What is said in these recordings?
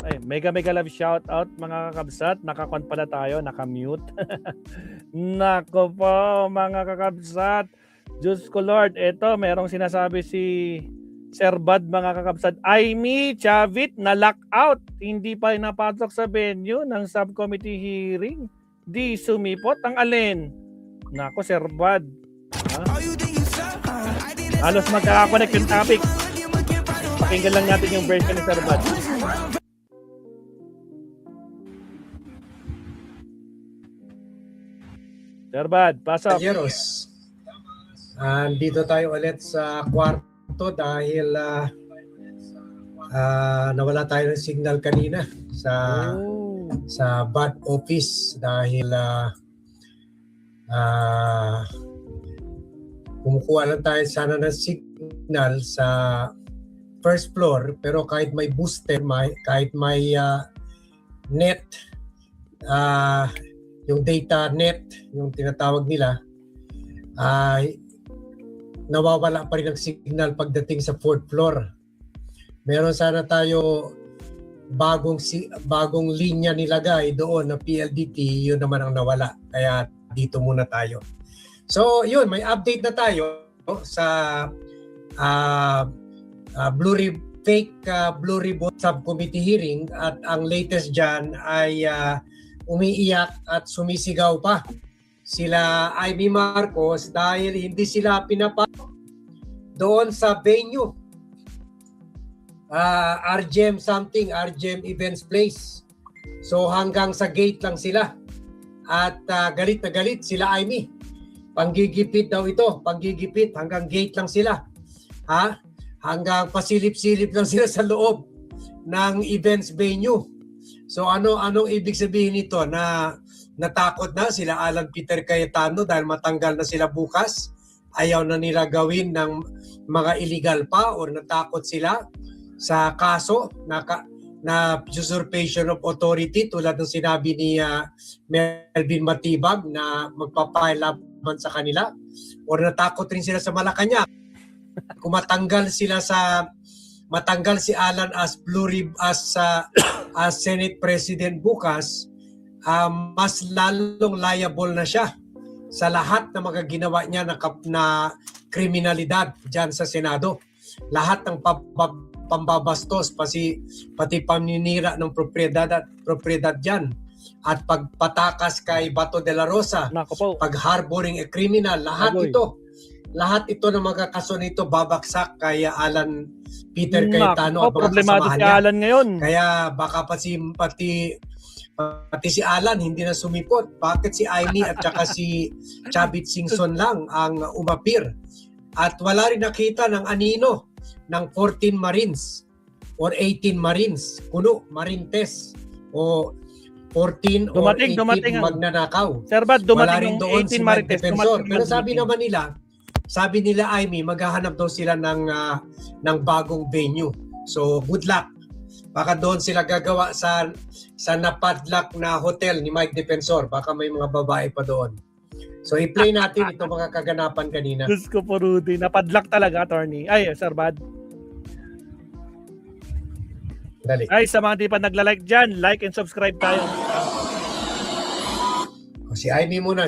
Ay, mega love shout out mga kakabsat. Nakakon pala tayo, nakamute. Nako po mga kakabsat. Diyos ko Lord, eto merong sinasabi si Sir Bad mga kakabsat. Aimee Chavit na lockout. Hindi pa napasok sa venue ng subcommittee hearing. Di sumipot ang alin. Nako Sir Bad. Halos magkakakonect yung topic. Pakinggan lang natin yung version ni Sir Bad. Sir Bad, pasok. Yeros. Dito tayo ulit sa kwarto dahil nawala tayo ng signal kanina sa Bad office dahil kumukuha lang tayo sana ng signal sa first floor, pero kahit may booster, kahit may net, yung data net, yung tinatawag nila, nawawala pa rin ang signal pagdating sa fourth floor. Meron sana tayo bagong linya nilagay doon na PLDT, yun naman ang nawala. Kaya dito muna tayo. So yun, may update na tayo sa fake Blue Ribbon Subcommittee hearing, at ang latest dyan ay umiiyak at sumisigaw pa sila Aimee Marcos dahil hindi sila pinapasok doon sa venue. RGM Events Place. So hanggang sa gate lang sila. At galit na galit sila Aimee. Panggigipit daw ito, panggigipit, hanggang gate lang sila. Hanggang pasilip-silip lang sila sa loob ng events venue. So anong ibig sabihin nito? Na natakot na sila Alan Peter Cayetano dahil matanggal na sila bukas? Ayaw na nila gawin ng mga illegal pa, or natakot sila sa kaso na usurpation of authority tulad ng sinabi ni Melvin Matibag na magpapile laban sa kanila, or natakot rin sila sa Malacanang kung matanggal si Alan as as Senate President bukas, mas lalong liable na siya sa lahat na mga ginawa niya na kriminalidad diyan sa Senado. Lahat ng pambabastos, pati paninira ng propriedad diyan, at pagpatakas kay Bato de la Rosa, pag-harboring a criminal, lahat ito ng mga kaso nito babaksak kay Alan Peter Cayetano at mga kasamahan niya. Alan ngayon. Kaya baka pati si Alan hindi na sumipot. Bakit si Aimee at saka si Chavit Singson lang ang umapir? At wala rin nakita ng anino ng 14 Marines or 18 Marines, kuno Marintes o 14 or 18 magnanakaw. Sir Bad, wala rin doon 18 si Marintes. Pero sabi nila Aimee, maghahanap daw sila ng bagong venue. So good luck. Baka doon sila gagawa sa napadlock na hotel ni Mike Defensor. Baka may mga babae pa doon. So i-play natin ito mga kaganapan kanina. Diyos ko po, Rudy. Napadlock talaga, attorney. Ay, Sir Bad. Dali. Ay, sa mga di pa nagla-like dyan, like and subscribe tayo. Si Aimee muna.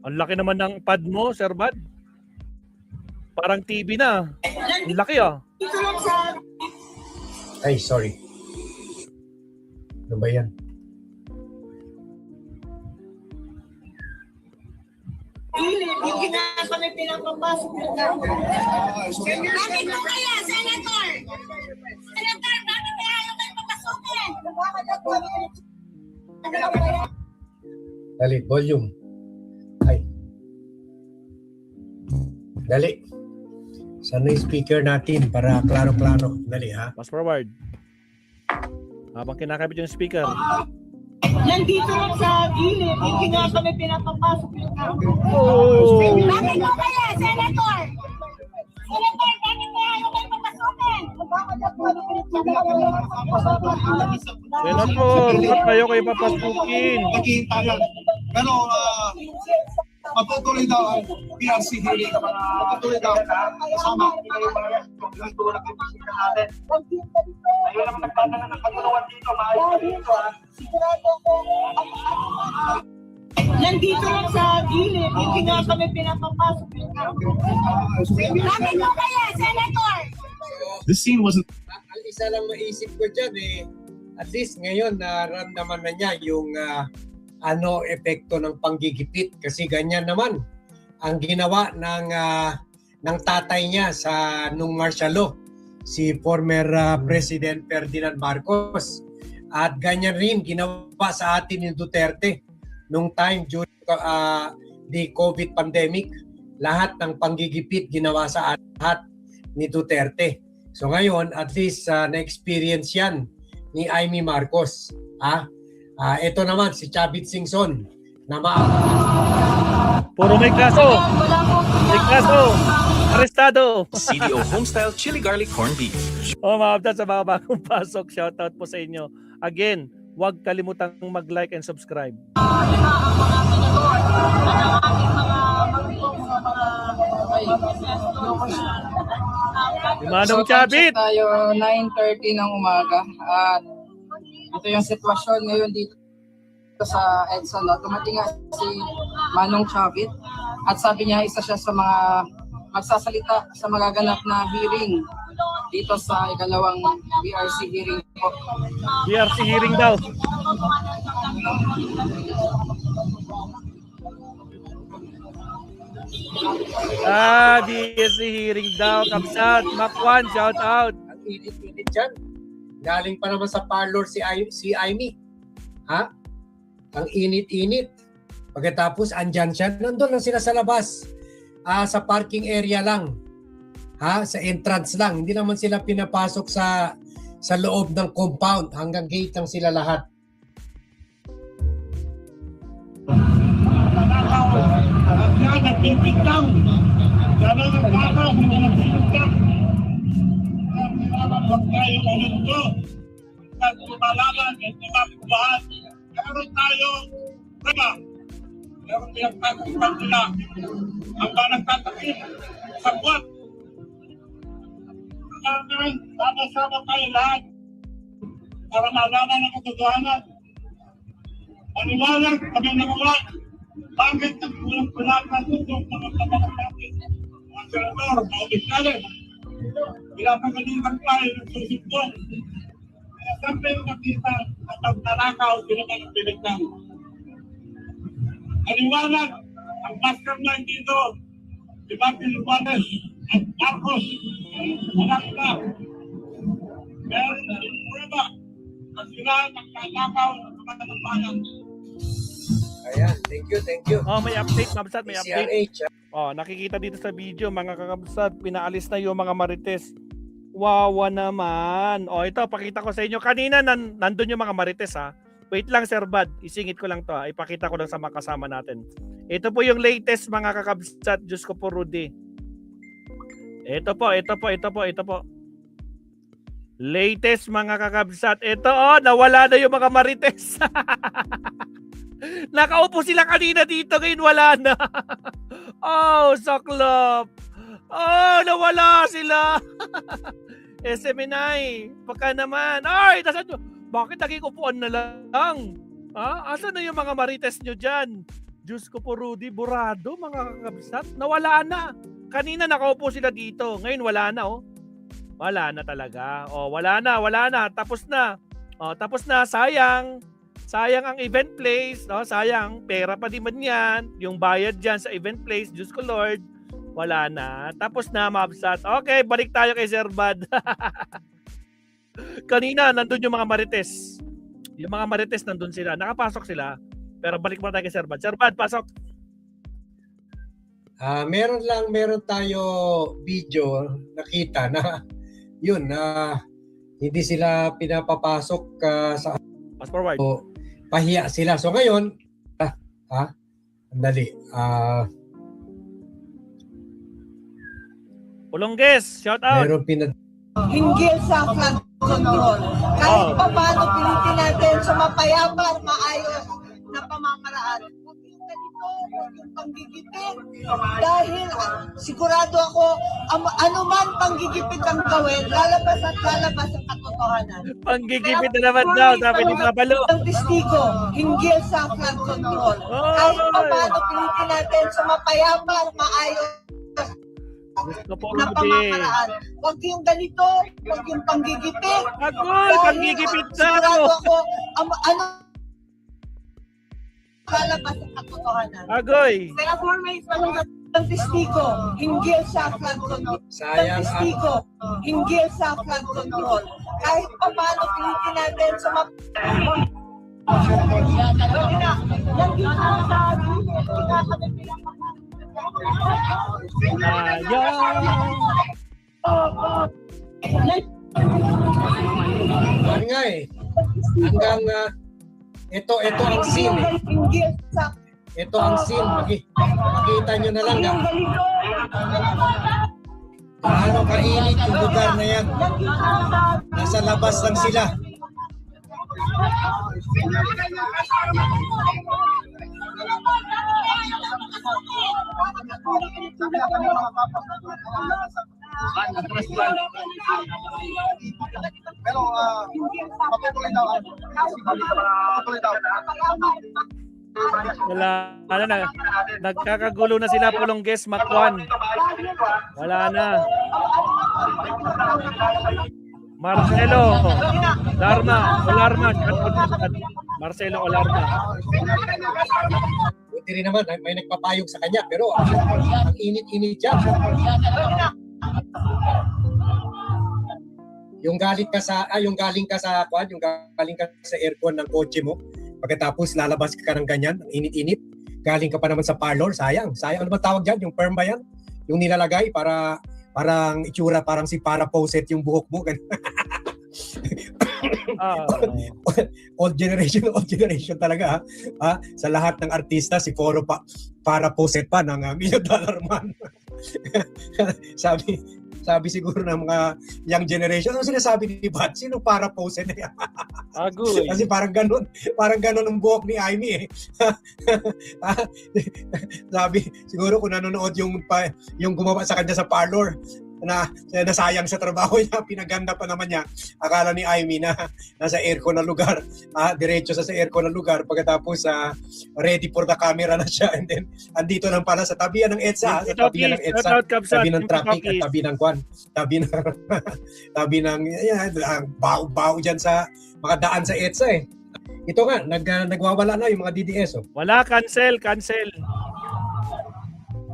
Ang laki naman ng pad mo, Sir Bad. Parang TV na. Ang laki Ay, sorry. Ano ba yan? Hindi na kami pinapapasok. Bakit mo kaya, Senator? Senator, bakit kaya ayaw kayo papasukin? Dali, volume. Ay. Dali. Sana yung speaker natin para klaro-klaro. Dali, ha? Fast forward. Habang kinakabit yung speaker. Nandito lang sa gilid. Hindi nga kami pinapapasok. Bakit mo kaya, Senator? Senator, bakit kaya ayaw kayo papasukin? Senator, ba't kayo kayo papasukin? Pero Matutuloy daw ang PRC hearing. Matutuloy daw. Kasama kayo mga tulad ng bisita natin. Ayun naman nagdadala ng katulungan dito. Maayos dito ha. Nandito lang sa gilid, hindi nga kami pinapapasok. Bakit mo kaya, Senator? The scene wasn't... Ang isa lang maisip ko dyan at least ngayon naramdaman na niya yung epekto ng panggigipit kasi ganyan naman ang ginawa ng tatay niya nung martial law, si former President Ferdinand Marcos, at ganyan rin ginawa sa atin ni Duterte nung time during the COVID pandemic. Lahat ng panggigipit ginawa sa lahat ni Duterte. So ngayon, at least na-experience yan ni Amy Marcos. Ito naman, si Chavit Singson na Puro may kaso. May kaso. Arestado. CDO Homestyle Chili Garlic Corned Beef. Mga kabsat, sa mga bagong pasok, shoutout po sa inyo. Again, huwag kalimutang mag-like and subscribe. Manong Chavit! Tayo 9:30 ng umaga at ito yung sitwasyon ngayon dito sa EDSA. No? Dumating nga si Manong Chavit at sabi niya isa siya sa mga magsasalita sa magaganap na hearing dito sa ikalawang BRC hearing po. BRC hearing daw. BRC hearing daw. Kapsat, Makwan, shout out. Ang init-init dyan. Galing pa naman sa parlor si Amy. Ang init-init. Pagkatapos, andyan siya. Nandun lang sila sa labas. Sa parking area lang. Sa entrance lang. Hindi naman sila pinapasok sa loob ng compound. Hanggang gate lang sila lahat. Meron pinagtatakipan nila ang ba nagtatakip sa buwan. Kailangan sama-sama tayo lahat para malaman ang katotohanan. Paniwalag kami nakuha. Bakit nagpulang-pulang na tutong mga kabakan natin? Mga senador, mga opisyalis, pinapagalitan tayo ng susumbong. Kaya sabi makita sa pagtanakaw sila mga pinagdang. Paniwalag ang mastermind dito, si Martin Juarez at Marcos, anak na. Meron na rin prueba na sila nagtatakaw ng mga bayan. Ayan, thank you. May update, Kabsat, may update. CRH. Nakikita dito sa video, mga kakabsat, pinaalis na yung mga marites. Wawa naman. Ito, pakita ko sa inyo. Kanina, nandun yung mga marites, ha. Wait lang, Sir Bad. Isingit ko lang to, ha. Ipakita ko lang sa mga kasama natin. Ito po yung latest, mga kakabsat. Diyos ko po, Rudy. Ito po. Latest, mga kakabsat. Ito, nawala na yung mga marites. Nakaupo sila kanina dito, ngayon wala na. Saklap. Nawala sila. SMNI, baka naman. Nasaan nyo? Bakit naging upuan na lang? Asan na yung mga marites nyo dyan? Diyos ko po, Rudy, burado, mga kakabsat. Nawala na. Kanina nakaupo sila dito, ngayon wala na, Wala na talaga. Wala na. Tapos na. Tapos na, sayang. Sayang ang event place, sayang, pera pa din man yan, yung bayad dyan sa event place, Diyos ko Lord, wala na. Tapos na, Mabsat. Okay, balik tayo kay Sir Bad. Kanina, nandun yung mga marites. Yung mga marites nandun sila, nakapasok sila. Pero balik muna tayo kay Sir Bad. Sir Bad, pasok. Meron tayo video nakita na yun, hindi sila pinapapasok sa Pass forward. Pahiya sila. So ngayon, andali. Ulongges, shout out. Meron Hinggil sa flood control. Kahit pa paano pilitin natin sa mapayapa at maayos na pamamaraan. Huwag yung ganito huwag yung panggigipit. Dahil sigurado ako, anuman panggigipit ang gawin, lalabas at lalabas ang katotohanan. Panggigipit na naman daw, sabi ni Babalo. Ang testigo, hinggil sa flood control. Kahit pa paano pilitin natin sa mapayapang, maayos Gusto po, na Rudy. pamamaraan. Huwag yung ganito, huwag yung panggigipit. Agoy, panggigipit Sigurado daw. ako, ano lalabas ang katotohanan. Agoy. Kaya formate ang testigo, hinggil sa flood control. Sayang, Ang testigo, hinggil sa flood control. Kahit pa paano pilitin natin sa Ano nga eh. Hanggang ito ang scene eh. hinggil sa Ito ang scene. Makita nyo na lang paano kainit yung lugar na yan. Nasa labas lang sila. Pero patuloy daw. Patuloy daw. Wala na. Nagkakagulo na sila, Pulongges, Makwan. Wala na. Marcelo Olarma. Marcelo Olarma. Buti rin naman, may nagpapayog sa kanya. Pero ang init-init dyan. Yung galing ka sa aircon ng kotse mo, pagkatapos lalabas ka ng ganyan, ang init-init, galing ka pa naman sa parlor, sayang. Ano ba tawag dyan? Yung perm ba yan? Yung nilalagay para parang itsura, parang si para poset yung buhok mo. Old generation talaga ha. Sa lahat ng artista, si Foro para poset pa ng $1 million man. Sabi siguro ng mga young generation, ano sinasabi ni Bat? Sino para poset na yan? Agoy. Kasi parang ganun ang buhok ni Amy eh. Sabi, siguro kung nanonood yung gumawa sa kanya sa parlor, na nasayang sa trabaho niya, pinaganda pa naman niya. Akala ni Amy na nasa aircon na lugar, diretso sa aircon na lugar, pagkatapos ready for the camera na siya, and then andito lang pala sa tabihan ng EDSA, tabi ng traffic at tabi ng kwan, tabi ng bao dyan sa mga daan sa EDSA eh. Ito nga, nagwawala na yung mga DDS. Oh. Wala, cancel.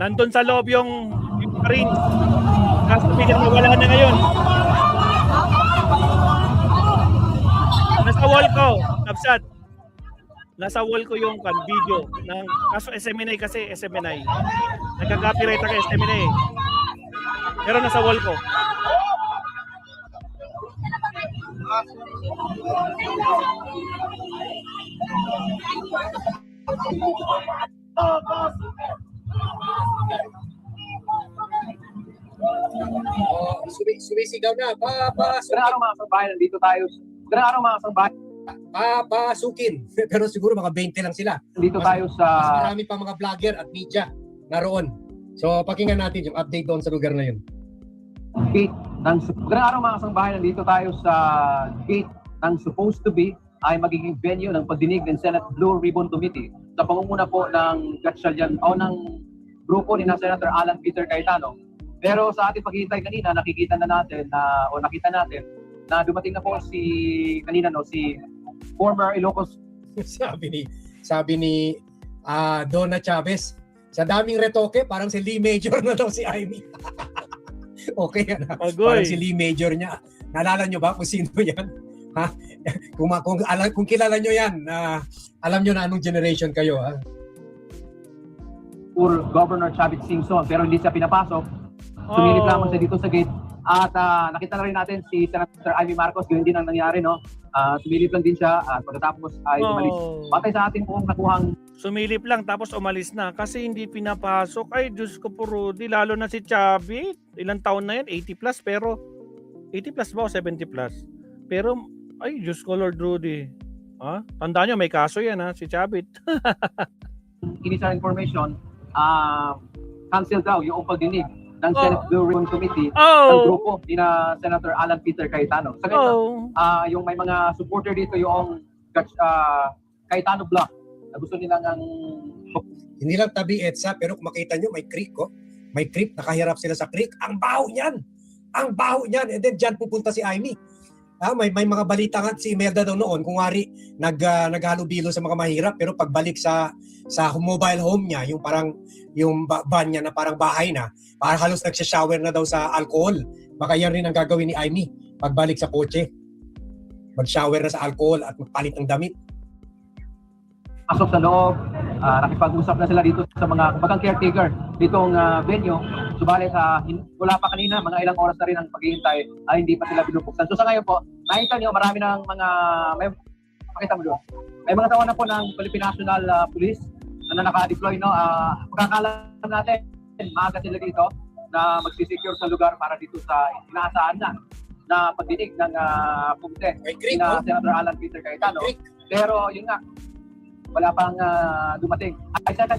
Nandun sa loob yung ring. Kaso wala na ngayon. Nasa wall ko, Kapsat. Nasa wall ko yung video ng kaso SMNI kasi SMNI. Nagka-copyright ako SMNI. Pero nasa wall ko. Sumisigaw na, Magandang araw mga kabayan, nandito tayo. Magandang araw mga kabayan, papasukin. Pero siguro mga 20 lang sila. nandito tayo Mas sa marami pa mga vlogger at media naroon. So pakinggan natin yung update doon sa lugar na yun. gate ng Magandang araw mga kabayan, nandito tayo sa gate ng supposed to be ay magiging venue ng pagdinig ng Senate Blue Ribbon Committee sa pangunguna po ng Gatchalian o ng grupo ni Senator Alan Peter Cayetano. Pero sa ating paghihintay kanina, nakita natin na dumating na po si former Ilocos. sabi ni Donna Chavez, sa daming retoke, parang si Lee Major na daw si Amy. Okay, parang si Lee Major niya. Naalala nyo ba kung sino yan? Ha? Kung kilala nyo yan, alam nyo na anong generation kayo. Ha? Governor Chavit Singson, pero hindi siya pinapasok. Sumilip lamang siya dito sa gate. At nakita na rin natin si Senator Ivy Marcos, yun din ang nangyari, no? Sumilip lang din siya at pagkatapos ay umalis. Batay sa atin pong nakuhang Sumilip lang tapos umalis na kasi hindi pinapasok. Ay, Diyos ko po, Rudy. Lalo na si Chavit. Ilang taon na yan? 80 plus. Pero 80 plus ba o 70 plus? Pero, ay, Diyos ko, Lord Rudy. Ha? Tandaan nyo, may kaso yan ha, si Chavit. initial information, cancel daw yung pagdinig ng Oh. Senate Blue Ribbon Committee ng Oh! grupo ni na Senator Alan Peter Cayetano. Sa ganyan, Oh! yung may mga supporter dito yung Cayetano Block na gusto nilang ang Hindi lang tabi EDSA, pero kung makita nyo, may creek, oh. May creek, nakahirap sila sa creek. Ang baho niyan! Ang baho niyan! And then dyan pupunta si Amy. May mga balita nga si Imelda daw noon, kung wari, naghalubilo sa mga mahirap, pero pagbalik sa mobile home niya, yung parang, yung van niya na parang bahay na, parang halos nagsha-shower na daw sa alcohol. Baka yan rin ang gagawin ni Amy, pagbalik sa kotse. Mag-shower na sa alcohol at magpalit ng damit. pasok sa loob. Nakipag-usap na sila dito sa mga kumbagang caretaker ditong venue. Subalit wala pa kanina, mga ilang oras na rin ang paghihintay ay hindi pa sila binubuksan. So sa ngayon po, nakita nyo marami ng mga, pakita mo doon. May mga tawanan po ng Philippine National Police na naka-deploy. No? Pagkakalam natin, maaga sila dito na magsisecure sa lugar para dito sa inaasahan na pagdinig ng pumite May creek, na oh. Senator Alan Peter Cayetano. Creek. Pero yun nga, wala pang dumating.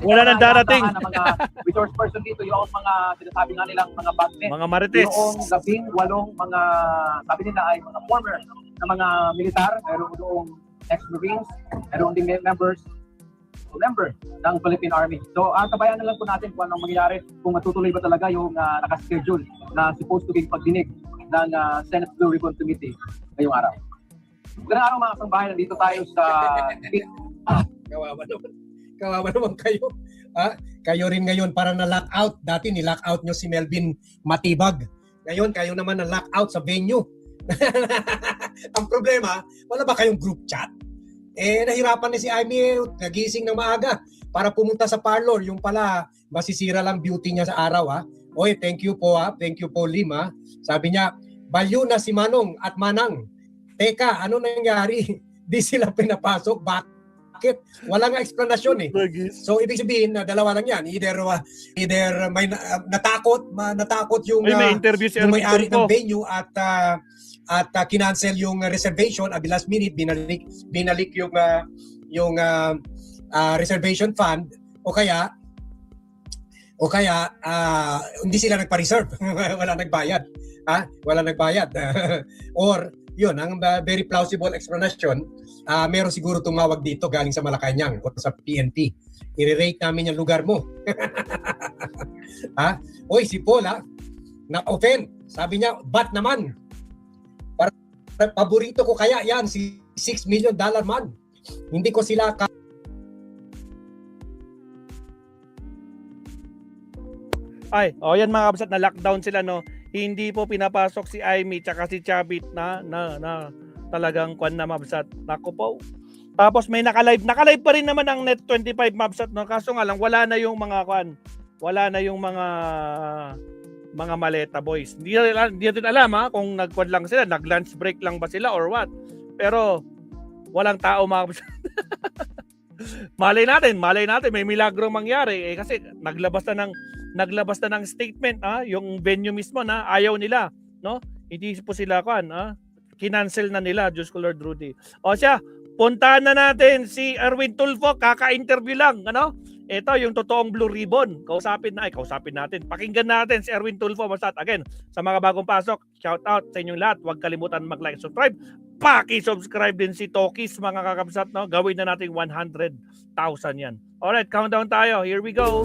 Wala nang darating. Ng mga resource person dito, yung mga sinasabi nga nilang mga batmen. Mga marites. Yung 18 mga, sabi nila ay mga former na mga militar, meron doong ex-Marines, meron din member ng Philippine Army. So, tabayan na lang po natin kung anong mangyayari, kung matutuloy ba talaga yung nakaschedule na supposed to be pagdinig ng Senate Blue Ribbon Committee ngayong araw. Magandang araw mga kasangbahay, nandito tayo sa Kawawa naman kayo. Kayo rin ngayon para na-lockout. Dati ni-lockout nyo si Melvin Matibag. Ngayon, kayo naman na-lockout sa venue. Ang problema, wala ba kayong group chat? Nahirapan na si Amy, nagising ng maaga para pumunta sa parlor. Yung pala, masisira lang beauty niya sa araw. Oy, thank you po Thank you po, Lima. Sabi niya, balyo na si Manong at Manang. Teka, ano nangyari? Di sila pinapasok. Bakit? Walang explanation eh. So ibig sabihin na dalawa lang yan. Either may natakot yung May interview si yung Erwin may-ari ng Tulfo. venue at kinancel yung reservation at the last minute binalik yung reservation fund o kaya hindi sila nagpa-reserve. Wala nagbayad. Wala nagbayad. Or yun, ang very plausible explanation, meron siguro tumawag dito galing sa Malacanang o sa PNP. I-rate namin yung lugar mo. Oy, si Paul na-offend. Sabi niya, bat naman. Paborito ko kaya yan, si $6 million man. Hindi ko sila yan mga kabsat, na lockdown sila, no. Hindi po pinapasok si Amy tsaka si Chavit na talagang kwan na mabsat. Nako po. Tapos may nakalive pa rin naman ang Net 25 mabsat, no. Kaso nga lang wala na yung mga kwan. Wala na yung mga maleta boys. Hindi natin alam kung nagkwan lang sila, nag-lunch break lang ba sila or what. Pero walang tao mga kabsat. Malay natin may milagrong mangyari kasi naglabas na ng statement yung venue mismo na ayaw nila, no? Hindi po sila kinancel na nila, Diyos ko Lord Rudy. O siya, puntahan na natin si Erwin Tulfo, kaka-interview lang, ano? Ito yung totoong Blue Ribbon. Kausapin natin. Pakinggan natin si Erwin Tulfo. Again, sa mga bagong pasok, shout out sa inyong lahat. Huwag kalimutan mag-like, subscribe. Paki-subscribe din si Tokis, mga kakabsat, no? Gawin na natin 100,000 yan. Alright, countdown tayo. Here we go.